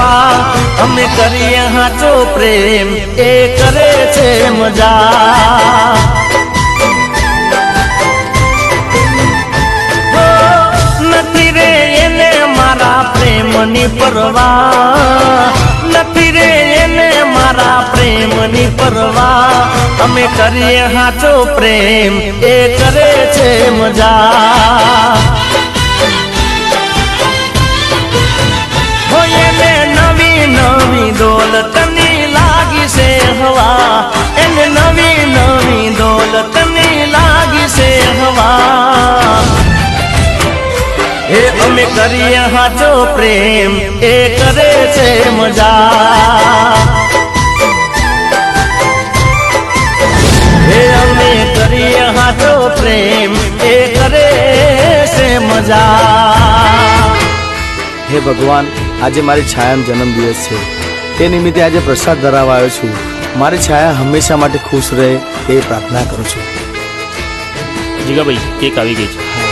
પરવા અમે કરીએ હાચો પ્રેમ એ કરે છે મજા નથી રે એને મારા પ્રેમની પરવા નથી રે એને મારા પ્રેમની પરવા અમે કરીએ હાચો પ્રેમ એ કરે છે મજા એને નવી નવી દોલતની લાગી છે હવા એને નવી નવી દોલતની લાગી છે હવા એ અમે કરીએ હાચો પ્રેમ એ કરે છે મજા એ અમે કરીએ હાચો પ્રેમ એ કરે છે મજા। હે ભગવાન, આજે મારી છાયાનો જન્મદિવસ છે, તે નિમિત્તે આજે પ્રસાદ ધરાવવા આવ્યો છું। મારી છાયા હંમેશા માટે ખુશ રહે એ પ્રાર્થના કરું છું। જીગાભાઈ, કેક આવી ગઈ છે।